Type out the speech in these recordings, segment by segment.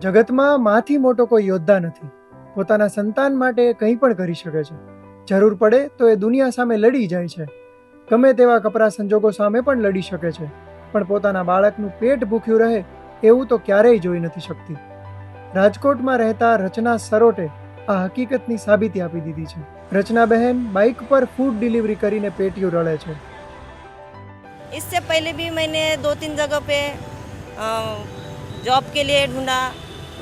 જગતમાં માથી મોટો કોઈ યોદ્ધા નથી. પોતાના સંતાન માટે એ કંઈ પણ કરી શકે છે. જરૂર પડે તો એ દુનિયા સામે લડી જાય છે. ગમે તેવા કપરા સંજોગો સામે પણ લડી શકે છે, પણ પોતાના બાળકનું પેટ ભૂખ્યું રહે એવું તો ક્યારેય જોઈ નથી શકતી. રાજકોટમાં રહેતા રચના સરોટે આ હકીકતની સાબિતી આપી દીધી છે. રચનાબહેન બાઇક પર ફૂડ ડિલિવરી કરીને પેટીયું રળે છે. इससे पहले भी मैंने 2-3 जगह पे जॉब के लिए ढूंढा,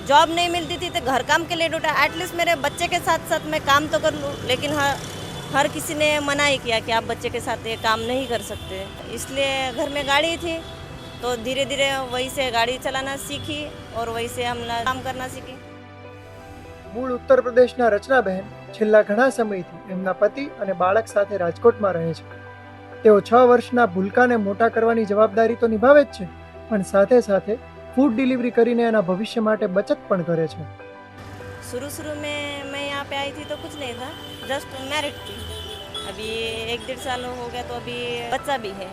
जॉब नहीं मिलती थी तो घर काम के लिए ढूंढा। एटलीस्ट मेरे बच्चे के साथ साथ मैं काम तो कर लूँ, लेकिन हर किसी ने मना ही किया कि आप बच्चे के साथ ये काम नहीं कर सकते। इसलिए घर में गाड़ी थी तो धीरे धीरे वही से गाड़ी चलाना सीखी और वही से हम काम करना सीखी। મૂળ ઉત્તર પ્રદેશના રચનાબહેન છેલ્લા ઘણા સમયથી એમના પતિ અને બાળક સાથે રાજકોટમાં રહે છે. તેઓ 6 વર્ષના ભૂલકાને મોટા કરવાની જવાબદારી તો નિભાવે જ છે, પણ સાથે સાથે ફૂડ ડિલિવરી કરીને એના ભવિષ્ય માટે બચત પણ કરે છે. शुरू में मैं यहाँ पे आई थी तो कुछ नहीं था, जस्ट मैरिड थी। अभी 1-1.5 साल हो गया तो अभी बच्चा भी है,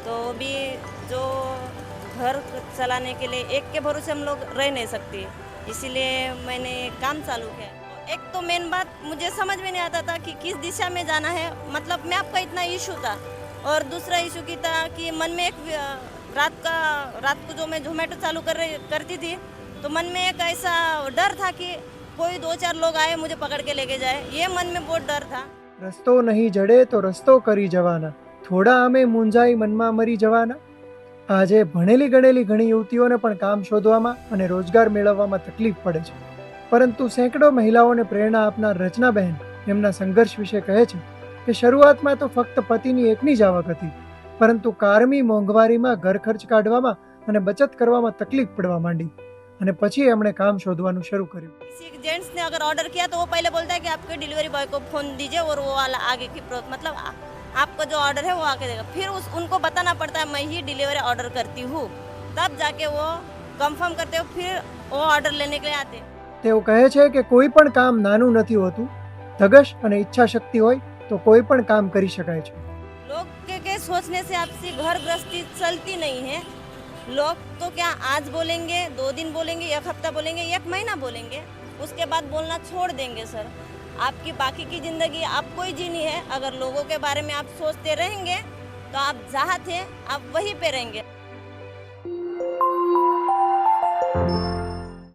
तो अभी जो घर चलाने के लिए एक के भरोसे हम लोग रह नहीं सकते, इसीलिए मैंने काम चालू किया। एक तो मेन बात मुझे समझ में नहीं आता था कि किस दिशा में जाना है, मतलब मैप का इतना इशू था। और दूसरा इशू की था कि मन में एक रात को जो मैं जोमेटो चालू करती थी तो मन में एक ऐसा डर था कि कोई 2-4 लोग आए मुझे पकड़ के लेके जाए, ये मन में बहुत डर था। રસ્તો નહીં જડે તો રસ્તો કરી જવાના, થોડા અમે મૂંઝાઈ મનમાં મરી જવાના. આજે ભણેલી ગણેલી ઘણી યુવતીઓને પણ કામ શોધવામાં અને રોજગાર મેળવવામાં તકલીફ પડે છે, પરંતુ સેંકડો મહિલાઓને પ્રેરણા આપનાર રચનાબહેન એમના સંઘર્ષ વિશે કહે છે કે શરૂઆતમાં તો ફક્ત પતિની એકની જ આવક હતી, પરંતુ કારમી મોંઘવારીમાં ઘર ખર્ચ કાઢવામાં અને બચત કરવામાં તકલીફ પડવા માંડી અને પછી એમણે કામ શોધવાનું શરૂ કર્યું. किसी जेंट्स ने अगर ऑर्डर किया तो वो पहले बोलता है कि आपके डिलीवरी बॉय को फ़ोन दीजिए और वो वाला आगे की मतलब आपका जो ऑर्डर है वो आके देगा। फिर उनको बताना पड़ता है मैं ही डिलीवरी ऑर्डर करती हूँ, तब जाके वो कंफर्म करते हो, फिर वो ऑर्डर लेने के लिए आते हैं। તેઓ કહે છે કે કોઈ પણ કામ નાનું નથી હોતું, ધગશ અને ઈચ્છા શક્તિ હોય તો કોઈ પણ કામ કરી શકાય છે. लोग के सोचने से आपसी घर गृहस्थी चलती नहीं है। लोग तो क्या आज बोलेंगे, 2 दिन बोलेंगे, 1 हफ्ता बोलेंगे, 1 महीना बोलेंगे, उसके बाद बोलना छोड़ देंगे। सर, आपकी बाकी की ज़िंदगी आपको ही जीनी है। अगर लोगों के बारे में आप सोचते रहेंगे तो आप जहाँ थे आप वहीं पे रहेंगे।